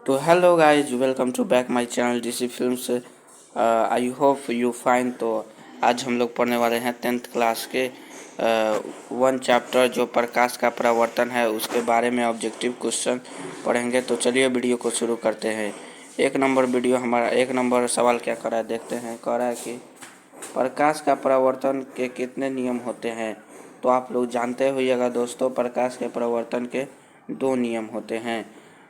तो hello guys, welcome to back my channel DC films. I hope you fine. तो आज हम लोग पढ़ने वाले हैं 10th क्लास के वन चैप्टर जो प्रकाश का परावर्तन है उसके बारे में ऑब्जेक्टिव क्वेश्चन पढ़ेंगे। तो चलिए वीडियो को शुरू करते हैं। एक नंबर सवाल क्या कर रहा है देखते हैं। कह रहा है कि प्रकाश का परावर्तन के कितने नियम होते हैं। तो आप लोग जानते होइएगा दोस्तों, प्रकाश के परावर्तन के 2 नियम होते हैं।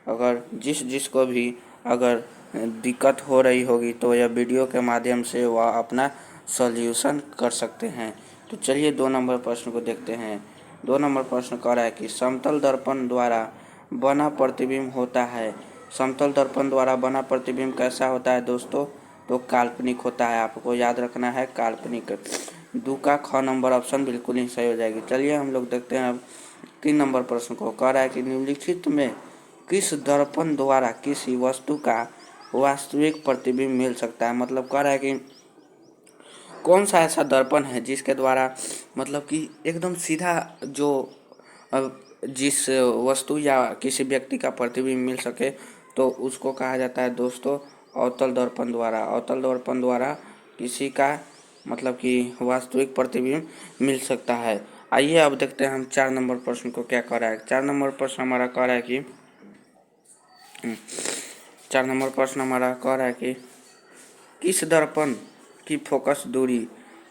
अगर जिसको भी अगर दिक्कत हो रही होगी तो यह वीडियो के माध्यम से वह अपना सॉल्यूशन कर सकते हैं। तो चलिए 2 नंबर प्रश्न को देखते हैं। 2 नंबर प्रश्न कह रहा है कि समतल दर्पण द्वारा बना प्रतिबिंब होता है। समतल दर्पण द्वारा बना प्रतिबिंब कैसा होता है दोस्तों? तो काल्पनिक होता है। आपको याद रखना है, काल्पनिक। 2 का ख नंबर ऑप्शन बिल्कुल ही सही हो जाएगी। चलिए हम लोग देखते हैं अब 3 नंबर प्रश्न को। कह रहा है कि निम्नलिखित में किस दर्पण द्वारा किसी वस्तु का वास्तविक प्रतिबिंब मिल सकता है। मतलब कह रहा है कि कौन सा ऐसा दर्पण है जिसके द्वारा मतलब कि एकदम सीधा जो जिस वस्तु या किसी व्यक्ति का प्रतिबिंब मिल सके तो उसको कहा जाता है दोस्तों अवतल दर्पण द्वारा। अवतल दर्पण द्वारा किसी का मतलब कि वास्तविक प्रतिबिंब मिल सकता है। आइए अब देखते हैं हम 4 नंबर प्रश्न को क्या कह रहा है। 4 नंबर प्रश्न हमारा कह रहा है कि 4 नंबर प्रश्न हमारा कह रहा है कि किस दर्पण की फोकस दूरी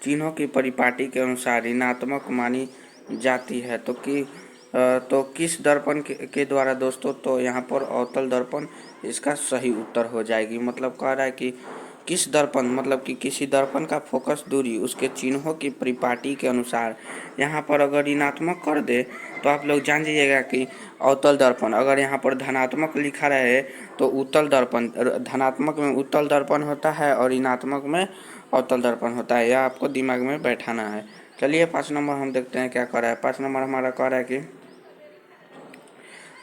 चिन्हों की परिपाटी के अनुसार ऋणात्मक मानी जाती है। तो किस दर्पण के द्वारा दोस्तों? तो यहाँ पर अवतल दर्पण इसका सही उत्तर हो जाएगी। मतलब कह रहा है कि किस दर्पण मतलब कि किसी दर्पण का फोकस दूरी उसके चिन्हों की परिपाटी के अनुसार, यहाँ पर अगर ऋणात्मक कर दे तो आप लोग जान जाइएगा कि अवतल दर्पण। अगर यहाँ पर धनात्मक लिखा रहे तो उत्तल दर्पण, धनात्मक में उत्तल दर्पण होता है और ऋणात्मक में अवतल दर्पण होता है। यह आपको दिमाग में बैठाना है। चलिए 5 नंबर हम देखते हैं क्या कर रहा है। 5 नंबर हमारा कह रहा है कि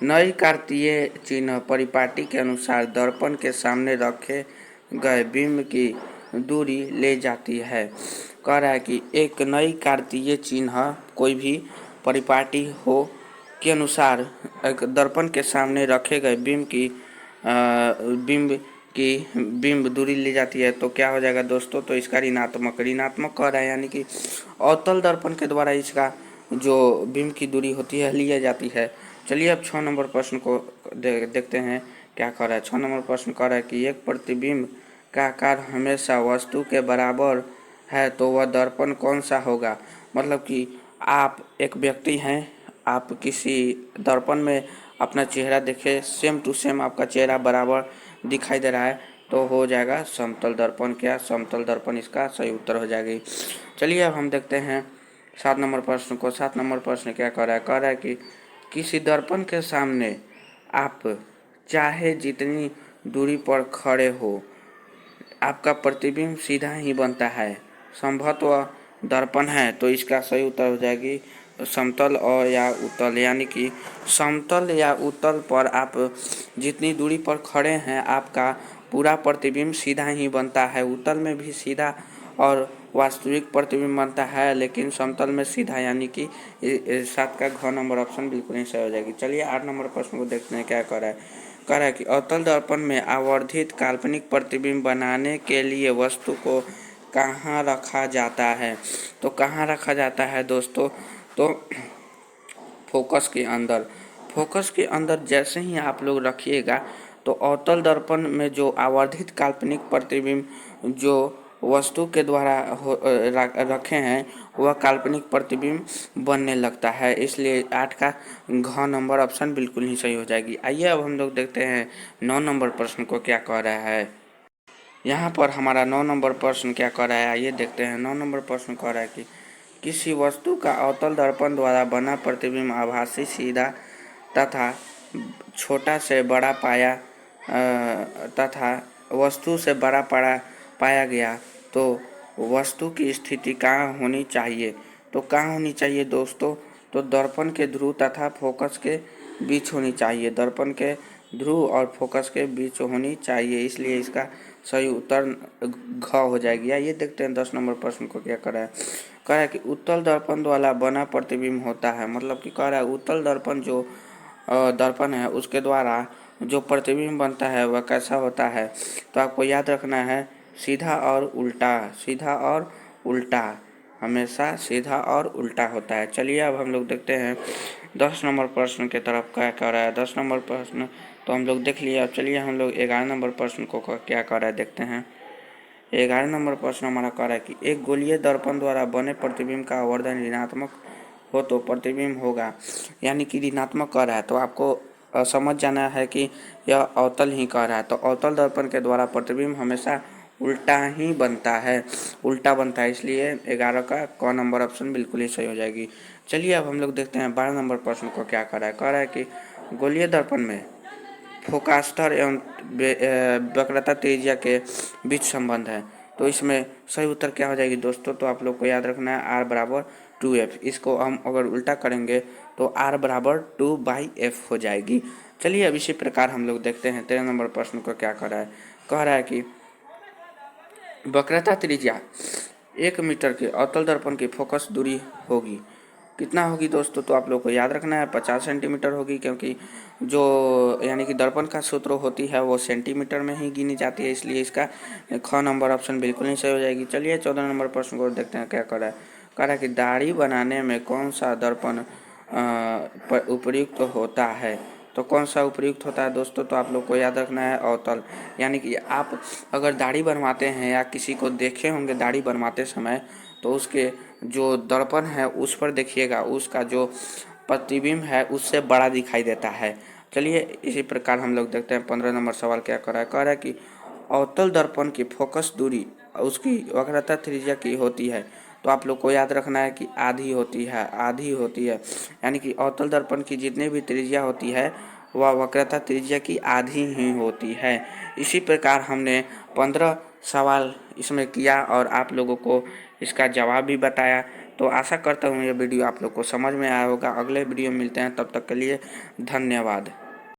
नई कार्तीय चिन्ह परिपाटी के अनुसार दर्पण के सामने रखे गए बिंब की दूरी ले जाती है। कह रहा है कि एक नई कार्तीय चिन्ह कोई भी परिपाटी हो के अनुसार एक दर्पण के सामने रखे गए बिंब दूरी ली जाती है। तो क्या हो जाएगा दोस्तों? तो इसका ऋणात्मक कह रहा है, यानी कि अवतल दर्पण के द्वारा इसका जो बिंब की दूरी होती है लिया जाती है। चलिए अब 6 नंबर प्रश्न को देखते हैं क्या कह रहा है। 6 नंबर प्रश्न कह रहा है कि एक प्रतिबिंब का आकार हमेशा वस्तु के बराबर है तो वह दर्पण कौन सा होगा। मतलब कि आप एक व्यक्ति हैं, आप किसी दर्पण में अपना चेहरा देखे, सेम टू सेम आपका चेहरा बराबर दिखाई दे रहा है तो हो जाएगा समतल दर्पण। क्या समतल दर्पण इसका सही उत्तर हो जाएगी। चलिए अब हम देखते हैं 7 नंबर प्रश्न को। 7 नंबर प्रश्न क्या कह रहा है? कह रहा है कि किसी दर्पण के सामने आप चाहे जितनी दूरी पर खड़े हो आपका प्रतिबिंब सीधा ही बनता है। संभवतः दर्पण है तो इसका सही उत्तर हो जाएगी समतल और या उत्तल। यानी कि समतल या उत्तल पर आप जितनी दूरी पर खड़े हैं आपका पूरा प्रतिबिंब सीधा ही बनता है। उत्तल में भी सीधा और वास्तविक प्रतिबिंब बनता है, लेकिन समतल में सीधा, यानी कि 7 का घ नंबर ऑप्शन बिल्कुल ही सही हो जाएगी। चलिए 8 नंबर प्रश्न को देखते हैं क्या कर रहा है। कह रहा है कि अवतल दर्पण में आवर्धित काल्पनिक प्रतिबिंब बनाने के लिए वस्तु को कहाँ रखा जाता है। तो कहाँ रखा जाता है दोस्तों? तो फोकस के अंदर जैसे ही आप लोग रखिएगा तो अवतल दर्पण में जो आवर्धित काल्पनिक प्रतिबिंब जो वस्तु के द्वारा रखे हैं वह काल्पनिक प्रतिबिंब बनने लगता है। इसलिए 8 का घ नंबर ऑप्शन बिल्कुल ही सही हो जाएगी। आइए अब हम लोग देखते हैं 9 नंबर प्रश्न को क्या कह रहा है। यहाँ पर हमारा 9 नंबर प्रश्न क्या कह रहा है, आइए देखते हैं। 9 नंबर प्रश्न कह रहा है कि किसी वस्तु का अवतल दर्पण द्वारा बना प्रतिबिंब आभासी सीधा तथा छोटा से बड़ा तथा वस्तु से बड़ा पाया गया तो वस्तु की स्थिति कहाँ होनी चाहिए। तो कहाँ होनी चाहिए दोस्तों? तो दर्पण के ध्रुव तथा फोकस के बीच होनी चाहिए। दर्पण के ध्रुव और फोकस के बीच होनी चाहिए, इसलिए इसका सही उत्तर घ हो जाएगी। आइए देखते हैं 10 नंबर प्रश्न को क्या कर रहा है। कह रहा है कि उत्तल दर्पण द्वारा बना प्रतिबिंब होता है। मतलब कि कह रहा है उत्तल दर्पण जो दर्पण है उसके द्वारा जो प्रतिबिंब बनता है वह कैसा होता है, तो आपको याद रखना है सीधा और उल्टा, सीधा और उल्टा, हमेशा सीधा और उल्टा होता है। चलिए अब हम लोग देखते हैं 10 नंबर प्रश्न की तरफ क्या कह रहा है। 10 नंबर प्रश्न तो हम लोग देख लिए। अब चलिए हम लोग 11 नंबर प्रश्न को क्या कह रहा है देखते हैं। 11 नंबर प्रश्न हमारा कह रहा है कि एक गोलीय दर्पण द्वारा बने प्रतिबिंब का आवर्धन ऋणात्मक हो तो प्रतिबिंब होगा, यानी कि ऋणात्मक कह रहा है, तो आपको समझ जाना है कि यह अवतल ही कह रहा है। तो अवतल दर्पण के द्वारा प्रतिबिंब हमेशा उल्टा ही बनता है, उल्टा बनता है, इसलिए 11 का क नंबर ऑप्शन बिल्कुल ही सही हो जाएगी। चलिए अब हम लोग देखते हैं 12 नंबर प्रश्न को क्या कह रहा है कि गोलीय दर्पण में फोकास्टर एवं वक्रता त्रिज्या के बीच संबंध है, तो इसमें सही उत्तर क्या हो जाएगी दोस्तों, तो आप लोग को याद रखना है R बराबर 2F। इसको हम अगर उल्टा करेंगे तो R बराबर 2/F हो जाएगी। चलिए अब इसी प्रकार हम लोग देखते हैं 13 नंबर प्रश्न को क्या कह रहा है कि वक्रता त्रिज्या 1 मीटर के अवतल दर्पण की फोकस दूरी होगी, कितना होगी दोस्तों, तो आप लोग को याद रखना है 50 सेंटीमीटर होगी, क्योंकि जो यानी कि दर्पण का सूत्र होती है वो सेंटीमीटर में ही गिनी जाती है, इसलिए इसका ख नंबर ऑप्शन बिल्कुल नहीं सही हो जाएगी। चलिए 14 नंबर प्रश्न को देखते हैं क्या कह रहा है कि दाढ़ी बनाने में कौन सा दर्पण उपयुक्त होता है, तो कौन सा उपयुक्त होता है दोस्तों, तो आप लोग को याद रखना है अवतल। यानी कि आप अगर दाढ़ी बनवाते हैं या किसी को देखे होंगे दाढ़ी बनवाते समय, तो उसके जो दर्पण है उस पर देखिएगा, उसका जो प्रतिबिंब है उससे बड़ा दिखाई देता है। चलिए इसी प्रकार हम लोग देखते हैं 15 नंबर सवाल क्या कह रहा है कि अवतल दर्पण की फोकस दूरी उसकी वक्रता त्रिज्या की होती है, तो आप लोग को याद रखना है कि आधी होती है, आधी होती है, यानी कि अवतल दर्पण की जितनी भी त्रिज्या होती है वह वक्रता त्रिज्या की आधी ही होती है। इसी प्रकार हमने 15 सवाल इसमें किया और आप लोगों को इसका जवाब भी बताया। तो आशा करता हूँ ये वीडियो आप लोग को समझ में आया होगा। अगले वीडियो में मिलते हैं, तब तक के लिए धन्यवाद।